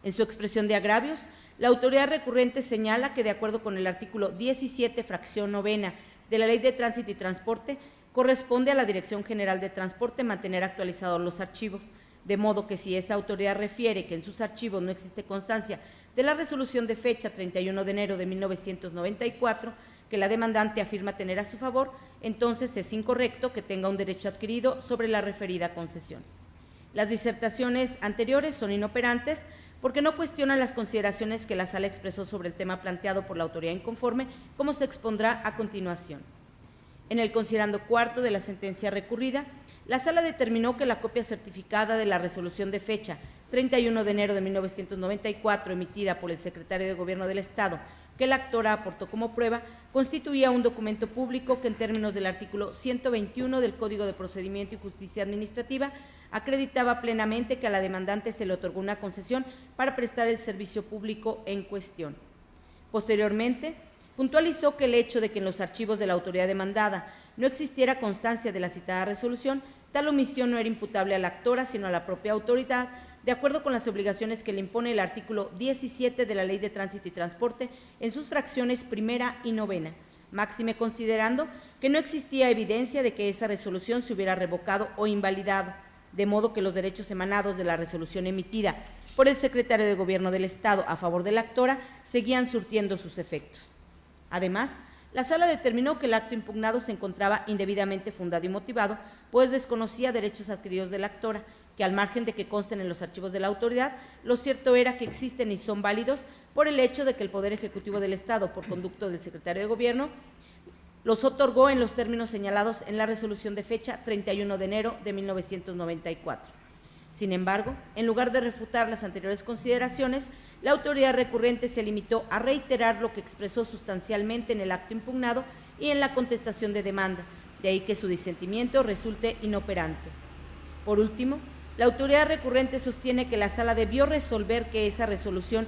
En su expresión de agravios, la autoridad recurrente señala que, de acuerdo con el artículo 17, fracción novena de la Ley de Tránsito y Transporte, corresponde a la Dirección General de Transporte mantener actualizados los archivos, de modo que si esa autoridad refiere que en sus archivos no existe constancia de la resolución de fecha 31 de enero de 1994, que la demandante afirma tener a su favor, entonces es incorrecto que tenga un derecho adquirido sobre la referida concesión. Las disertaciones anteriores son inoperantes porque no cuestionan las consideraciones que la Sala expresó sobre el tema planteado por la autoridad inconforme, como se expondrá a continuación. En el considerando cuarto de la sentencia recurrida, la Sala determinó que la copia certificada de la resolución de fecha 31 de enero de 1994 emitida por el secretario de Gobierno del Estado, que la actora aportó como prueba, constituía un documento público que en términos del artículo 121 del Código de Procedimiento y Justicia Administrativa acreditaba plenamente que a la demandante se le otorgó una concesión para prestar el servicio público en cuestión. Posteriormente, puntualizó que el hecho de que en los archivos de la autoridad demandada no existiera constancia de la citada resolución, tal omisión no era imputable a la actora, sino a la propia autoridad, de acuerdo con las obligaciones que le impone el artículo 17 de la Ley de Tránsito y Transporte en sus fracciones primera y novena, máxime considerando que no existía evidencia de que esa resolución se hubiera revocado o invalidado, de modo que los derechos emanados de la resolución emitida por el secretario de Gobierno del Estado a favor de la actora seguían surtiendo sus efectos. Además, la Sala determinó que el acto impugnado se encontraba indebidamente fundado y motivado, pues desconocía derechos adquiridos de la actora, que al margen de que consten en los archivos de la autoridad, lo cierto era que existen y son válidos por el hecho de que el Poder Ejecutivo del Estado, por conducto del secretario de Gobierno, los otorgó en los términos señalados en la resolución de fecha 31 de enero de 1994. Sin embargo, en lugar de refutar las anteriores consideraciones, la autoridad recurrente se limitó a reiterar lo que expresó sustancialmente en el acto impugnado y en la contestación de demanda, de ahí que su disentimiento resulte inoperante. Por último, la autoridad recurrente sostiene que la Sala debió resolver que esa resolución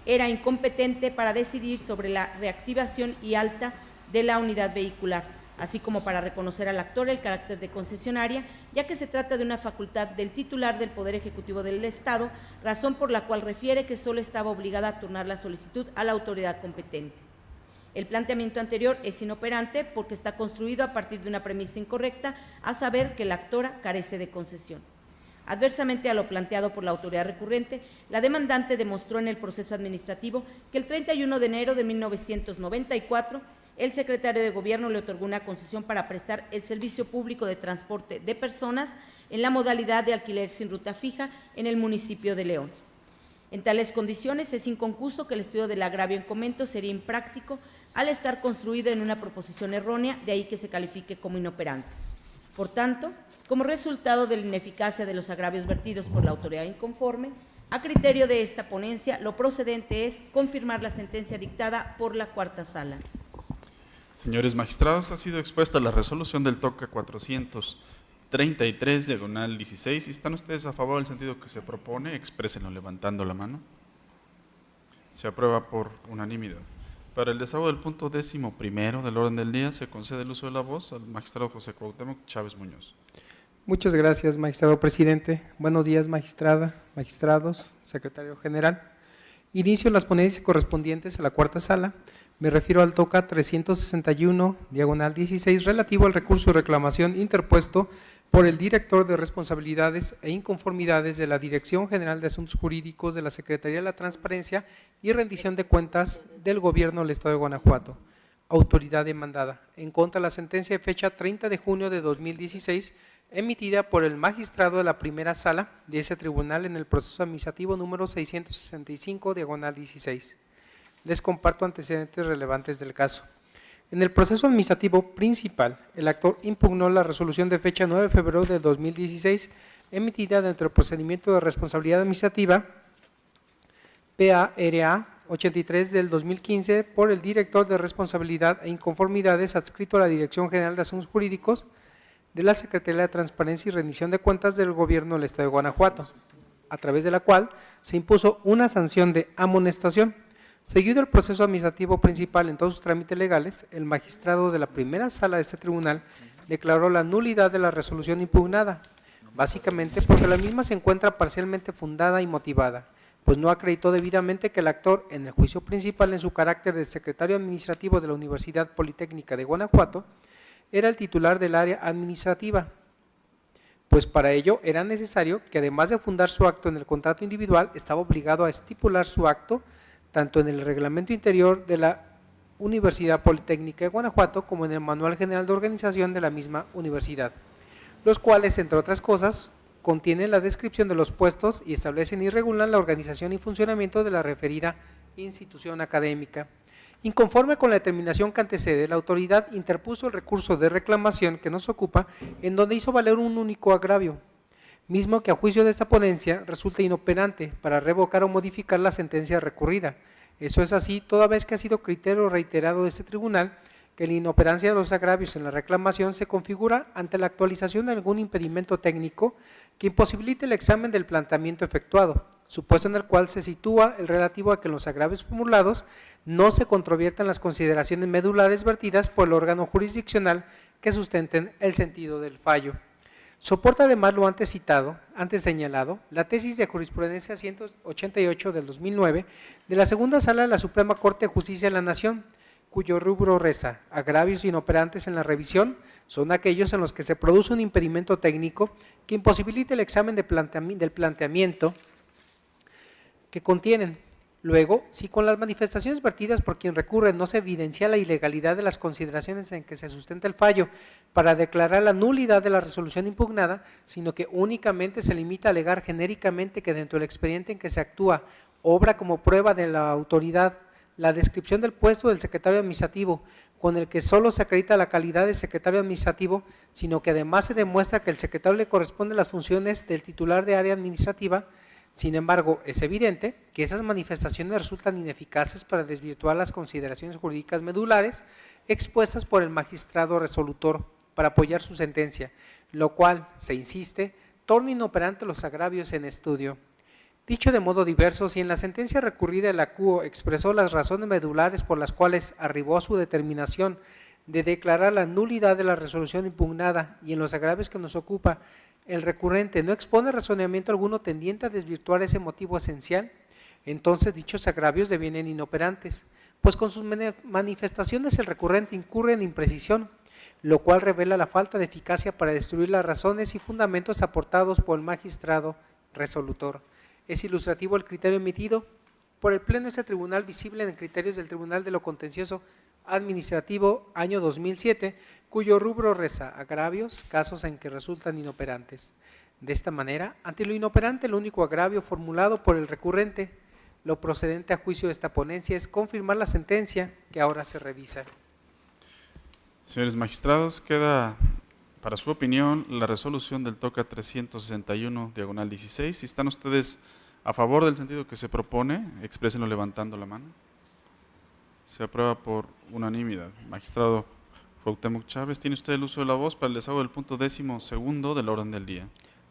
era incompetente para decidir sobre la reactivación y alta de la unidad vehicular, así como para reconocer al actor el carácter de concesionaria, ya que se trata de una facultad del titular del Poder Ejecutivo del Estado, razón por la cual refiere que solo estaba obligada a turnar la solicitud a la autoridad competente. El planteamiento anterior es inoperante porque está construido a partir de una premisa incorrecta, a saber que la actora carece de concesión. Adversamente a lo planteado por la autoridad recurrente, la demandante demostró en el proceso administrativo que el 31 de enero de 1994 el secretario de Gobierno le otorgó una concesión para prestar el servicio público de transporte de personas en la modalidad de alquiler sin ruta fija en el municipio de León. En tales condiciones es inconcuso que el estudio del agravio en comento sería impráctico al estar construido en una proposición errónea, de ahí que se califique como inoperante. Por tanto, como resultado de la ineficacia de los agravios vertidos por la autoridad inconforme, a criterio de esta ponencia, lo procedente es confirmar la sentencia dictada por la cuarta sala. Señores magistrados, ha sido expuesta la resolución del TOCA 433, diagonal 16. Si están ustedes a favor del sentido que se propone, exprésenlo levantando la mano. Se aprueba por unanimidad. Para el desahogo del punto 11º del orden del día, se concede el uso de la voz al magistrado José Cuauhtémoc Chávez Muñoz. Muchas gracias, magistrado presidente. Buenos días, magistrada, magistrados, secretario general. Inicio las ponencias correspondientes a la cuarta sala. Me refiero al TOCA 361, diagonal 16, relativo al recurso de reclamación interpuesto por el director de responsabilidades e inconformidades de la Dirección General de Asuntos Jurídicos de la Secretaría de la Transparencia y Rendición de Cuentas del Gobierno del Estado de Guanajuato, autoridad demandada, en contra de la sentencia de fecha 30 de junio de 2016, emitida por el magistrado de la primera sala de ese tribunal en el proceso administrativo número 665, diagonal 16. Les comparto antecedentes relevantes del caso. En el proceso administrativo principal, el actor impugnó la resolución de fecha 9 de febrero de 2016, emitida dentro del procedimiento de responsabilidad administrativa PARA 83 del 2015 por el director de responsabilidad e inconformidades adscrito a la Dirección General de Asuntos Jurídicos de la Secretaría de Transparencia y Rendición de Cuentas del Gobierno del Estado de Guanajuato, a través de la cual se impuso una sanción de amonestación. Seguido el proceso administrativo principal en todos sus trámites legales, el magistrado de la primera sala de este tribunal declaró la nulidad de la resolución impugnada, básicamente porque la misma se encuentra parcialmente fundada y motivada, pues no acreditó debidamente que el actor en el juicio principal en su carácter de secretario administrativo de la Universidad Politécnica de Guanajuato era el titular del área administrativa, pues para ello era necesario que además de fundar su acto en el contrato individual, estaba obligado a estipular su acto tanto en el reglamento interior de la Universidad Politécnica de Guanajuato como en el Manual General de Organización de la misma universidad, los cuales, entre otras cosas, contienen la descripción de los puestos y establecen y regulan la organización y funcionamiento de la referida institución académica. Inconforme con la determinación que antecede, la autoridad interpuso el recurso de reclamación que nos ocupa, en donde hizo valer un único agravio, mismo que a juicio de esta ponencia resulta inoperante para revocar o modificar la sentencia recurrida. Eso es así toda vez que ha sido criterio reiterado de este tribunal que la inoperancia de los agravios en la reclamación se configura ante la actualización de algún impedimento técnico que imposibilite el examen del planteamiento efectuado, supuesto en el cual se sitúa el relativo a que los agravios formulados no se controviertan las consideraciones medulares vertidas por el órgano jurisdiccional que sustenten el sentido del fallo. Soporta además lo antes citado, antes señalado, la tesis de jurisprudencia 188 del 2009 de la segunda sala de la Suprema Corte de Justicia de la Nación, cuyo rubro reza: agravios inoperantes en la revisión son aquellos en los que se produce un impedimento técnico que imposibilite el examen del planteamiento que contienen. Luego, si con las manifestaciones vertidas por quien recurre no se evidencia la ilegalidad de las consideraciones en que se sustenta el fallo para declarar la nulidad de la resolución impugnada, sino que únicamente se limita a alegar genéricamente que dentro del expediente en que se actúa obra como prueba de la autoridad la descripción del puesto del secretario administrativo, con el que solo se acredita la calidad de secretario administrativo, sino que además se demuestra que el secretario le corresponden las funciones del titular de área administrativa. Sin embargo, es evidente que esas manifestaciones resultan ineficaces para desvirtuar las consideraciones jurídicas medulares expuestas por el magistrado resolutor para apoyar su sentencia, lo cual, se insiste, torna inoperante los agravios en estudio. Dicho de modo diverso, si en la sentencia recurrida el acuo expresó las razones medulares por las cuales arribó a su determinación de declarar la nulidad de la resolución impugnada y en los agravios que nos ocupa, el recurrente no expone razonamiento alguno tendiente a desvirtuar ese motivo esencial, entonces dichos agravios devienen inoperantes, pues con sus manifestaciones el recurrente incurre en imprecisión, lo cual revela la falta de eficacia para destruir las razones y fundamentos aportados por el magistrado resolutor. Es ilustrativo el criterio emitido por el Pleno de este tribunal, visible en criterios del Tribunal de lo Contencioso Administrativo año 2007, cuyo rubro reza: agravios, casos en que resultan inoperantes. De esta manera, ante lo inoperante, el único agravio formulado por el recurrente, lo procedente a juicio de esta ponencia es confirmar la sentencia que ahora se revisa. Señores magistrados, queda para su opinión la resolución del TOCA 361/16. Si están ustedes a favor del sentido que se propone, exprésenlo levantando la mano. Se aprueba por unanimidad. Magistrado Cuauhtémoc Chávez, tiene usted el uso de la voz para el desahogo del punto 12º del orden del día.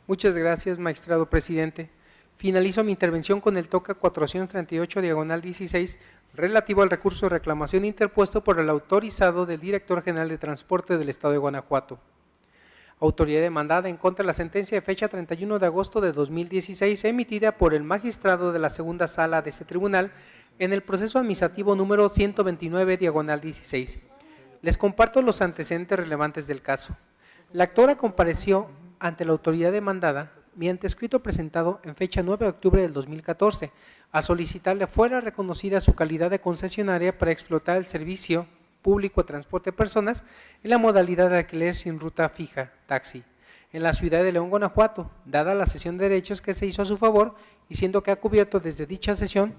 Muchas gracias, magistrado presidente. Finalizo mi intervención con el TOCA 438/16 relativo al recurso de reclamación interpuesto por el autorizado del Director General de Transporte del Estado de Guanajuato. Autoridad demandada en contra de la sentencia de fecha 31 de agosto de 2016 emitida por el magistrado de la segunda sala de este tribunal en el proceso administrativo número 129/16. Les comparto los antecedentes relevantes del caso. La actora compareció ante la autoridad demandada mediante escrito presentado en fecha 9 de octubre del 2014 a solicitarle fuera reconocida su calidad de concesionaria para explotar el servicio público de transporte de personas en la modalidad de alquiler sin ruta fija, taxi, en la ciudad de León, Guanajuato, dada la cesión de derechos que se hizo a su favor y siendo que ha cubierto desde dicha cesión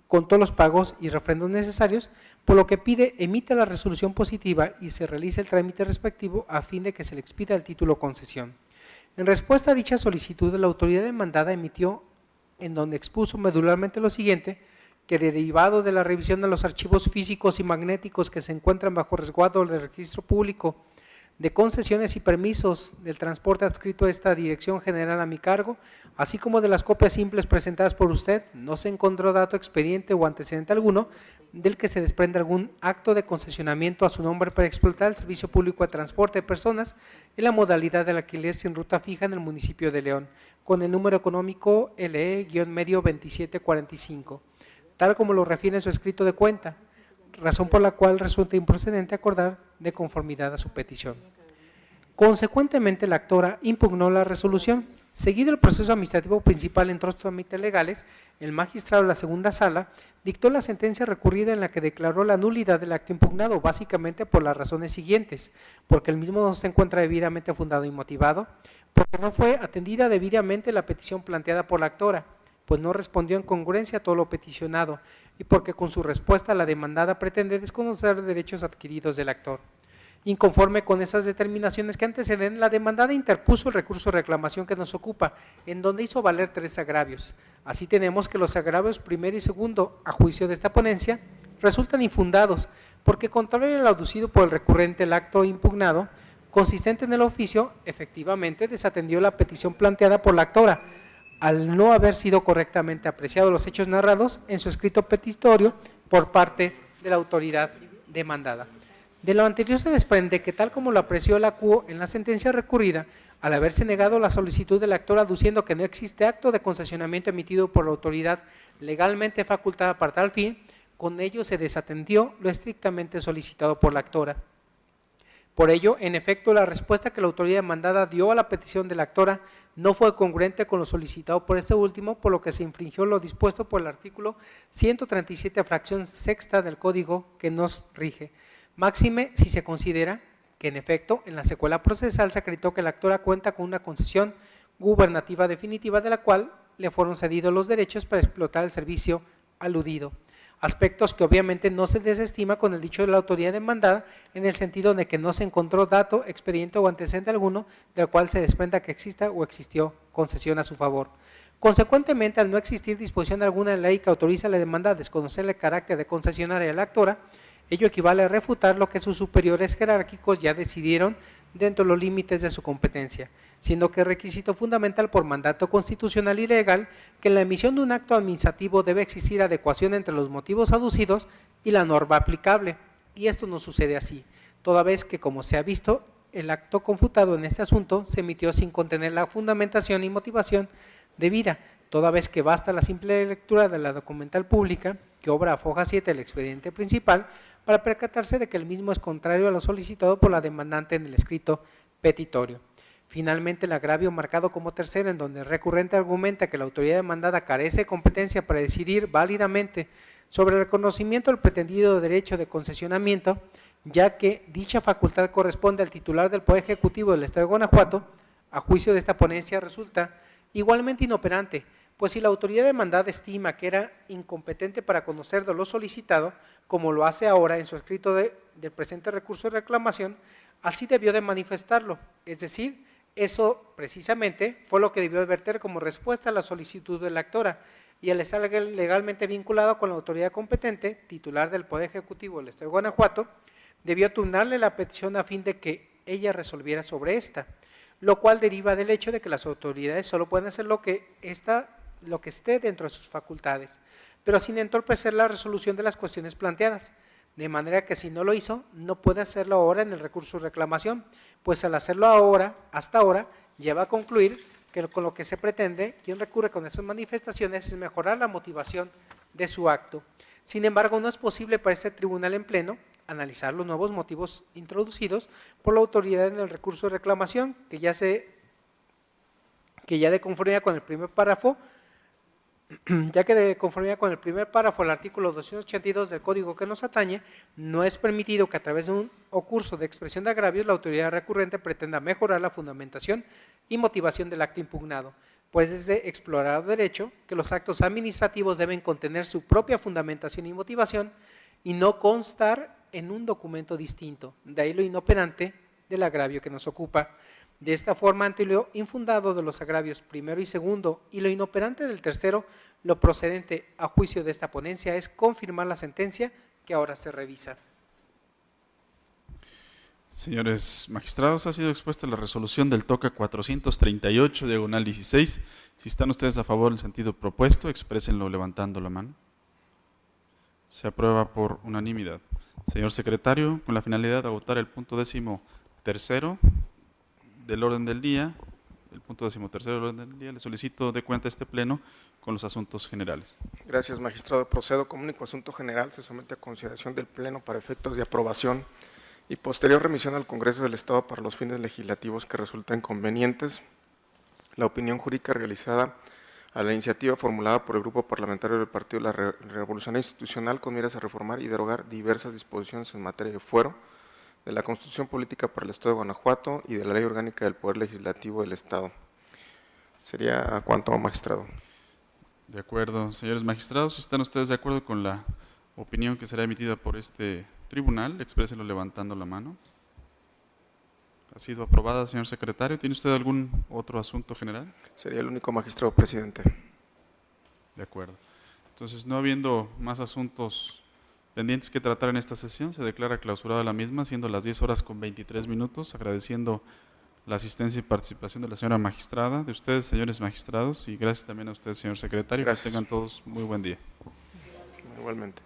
con todos los pagos y refrendos necesarios, por lo que pide emita la resolución positiva y se realice el trámite respectivo a fin de que se le expida el título concesión. En respuesta a dicha solicitud, la autoridad demandada emitió en donde expuso medularmente lo siguiente, que derivado de la revisión de los archivos físicos y magnéticos que se encuentran bajo resguardo del registro público de concesiones y permisos del transporte adscrito a esta Dirección General a mi cargo, así como de las copias simples presentadas por usted, no se encontró dato, expediente o antecedente alguno del que se desprenda algún acto de concesionamiento a su nombre para explotar el servicio público de transporte de personas en la modalidad del alquiler sin ruta fija en el municipio de León, con el número económico LE-medio 2745, tal como lo refiere en su escrito de cuenta, razón por la cual resulta improcedente acordar de conformidad a su petición. Consecuentemente, la actora impugnó la resolución. Seguido el proceso administrativo principal en otros trámites legales, el magistrado de la segunda sala dictó la sentencia recurrida en la que declaró la nulidad del acto impugnado, básicamente por las razones siguientes: porque el mismo no se encuentra debidamente fundado y motivado, porque no fue atendida debidamente la petición planteada por la actora, pues no respondió en congruencia a todo lo peticionado, y porque con su respuesta la demandada pretende desconocer derechos adquiridos del actor. Inconforme con esas determinaciones que anteceden, la demandada interpuso el recurso de reclamación que nos ocupa, en donde hizo valer 3 agravios. Así tenemos que los agravios primero y segundo, a juicio de esta ponencia, resultan infundados, porque contrario al aducido por el recurrente, el acto impugnado, consistente en el oficio, efectivamente desatendió la petición planteada por la actora, al no haber sido correctamente apreciados los hechos narrados en su escrito petitorio por parte de la autoridad demandada. De lo anterior se desprende que, tal como lo apreció la CUO en la sentencia recurrida, al haberse negado la solicitud del actor aduciendo que no existe acto de concesionamiento emitido por la autoridad legalmente facultada para tal fin, con ello se desatendió lo estrictamente solicitado por la actora. Por ello, en efecto, la respuesta que la autoridad demandada dio a la petición de la actora no fue congruente con lo solicitado por este último, por lo que se infringió lo dispuesto por el artículo 137, fracción sexta del Código que nos rige. Máxime si se considera que, en efecto, en la secuela procesal se acreditó que la actora cuenta con una concesión gubernativa definitiva de la cual le fueron cedidos los derechos para explotar el servicio aludido. Aspectos que obviamente no se desestima con el dicho de la autoridad demandada, en el sentido de que no se encontró dato, expediente o antecedente alguno del cual se desprenda que exista o existió concesión a su favor. Consecuentemente, al no existir disposición alguna en la ley que autoriza a la demanda a desconocer el carácter de concesionaria de la actora, ello equivale a refutar lo que sus superiores jerárquicos ya decidieron dentro de los límites de su competencia, siendo que es requisito fundamental por mandato constitucional y legal que en la emisión de un acto administrativo debe existir adecuación entre los motivos aducidos y la norma aplicable, y esto no sucede así, toda vez que, como se ha visto, el acto confutado en este asunto se emitió sin contener la fundamentación y motivación debida, toda vez que basta la simple lectura de la documental pública, que obra a foja 7 del expediente principal, para percatarse de que el mismo es contrario a lo solicitado por la demandante en el escrito petitorio. Finalmente, el agravio marcado como tercero, en donde el recurrente argumenta que la autoridad demandada carece de competencia para decidir válidamente sobre el reconocimiento del pretendido derecho de concesionamiento, ya que dicha facultad corresponde al titular del Poder Ejecutivo del Estado de Guanajuato, a juicio de esta ponencia, resulta igualmente inoperante, pues si la autoridad demandada estima que era incompetente para conocer de lo solicitado, como lo hace ahora en su escrito del presente recurso de reclamación, así debió de manifestarlo, es decir, eso precisamente fue lo que debió advertir como respuesta a la solicitud de la actora, y al estar legalmente vinculado con la autoridad competente, titular del Poder Ejecutivo del Estado de Guanajuato, debió turnarle la petición a fin de que ella resolviera sobre esta, lo cual deriva del hecho de que las autoridades solo pueden hacer lo que esté dentro de sus facultades, pero sin entorpecer la resolución de las cuestiones planteadas, de manera que si no lo hizo, no puede hacerlo ahora en el recurso de reclamación, pues al hacerlo ahora, hasta ahora, lleva a concluir que con lo que se pretende, quien recurre con esas manifestaciones es mejorar la motivación de su acto. Sin embargo, no es posible para este tribunal en pleno analizar los nuevos motivos introducidos por la autoridad en el recurso de reclamación, que ya de conformidad con el primer párrafo, del artículo 282 del Código que nos atañe, no es permitido que a través de un curso de expresión de agravios la autoridad recurrente pretenda mejorar la fundamentación y motivación del acto impugnado, pues es de explorado derecho que los actos administrativos deben contener su propia fundamentación y motivación y no constar en un documento distinto, de ahí lo inoperante del agravio que nos ocupa. De esta forma, ante lo infundado de los agravios primero y segundo y lo inoperante del tercero, lo procedente a juicio de esta ponencia es confirmar la sentencia que ahora se revisa. Señores magistrados, ha sido expuesta la resolución del TOCA 438, diagonal 16. Si están ustedes a favor del sentido propuesto, exprésenlo levantando la mano. Se aprueba por unanimidad. Señor secretario, con la finalidad de agotar el punto 13º del orden del día, le solicito de cuenta este pleno con los asuntos generales. Gracias, magistrado. Procedo como único asunto general. Se somete a consideración del pleno para efectos de aprobación y posterior remisión al Congreso del Estado para los fines legislativos que resulten convenientes. La opinión jurídica realizada a la iniciativa formulada por el Grupo Parlamentario del Partido de la Revolución Institucional con miras a reformar y derogar diversas disposiciones en materia de fuero de la Constitución Política para el Estado de Guanajuato y de la Ley Orgánica del Poder Legislativo del Estado. Sería cuanto, magistrado. De acuerdo, señores magistrados, si están ustedes de acuerdo con la opinión que será emitida por este tribunal, exprésenlo levantando la mano. Ha sido aprobada, señor secretario. ¿Tiene usted algún otro asunto general? Sería el único, magistrado presidente. De acuerdo. Entonces, no habiendo más asuntos pendientes que tratar en esta sesión, se declara clausurada la misma, siendo las 10:23, agradeciendo la asistencia y participación de la señora magistrada, de ustedes, señores magistrados, y gracias también a usted, señor secretario. Gracias. Que tengan todos muy buen día. Igualmente.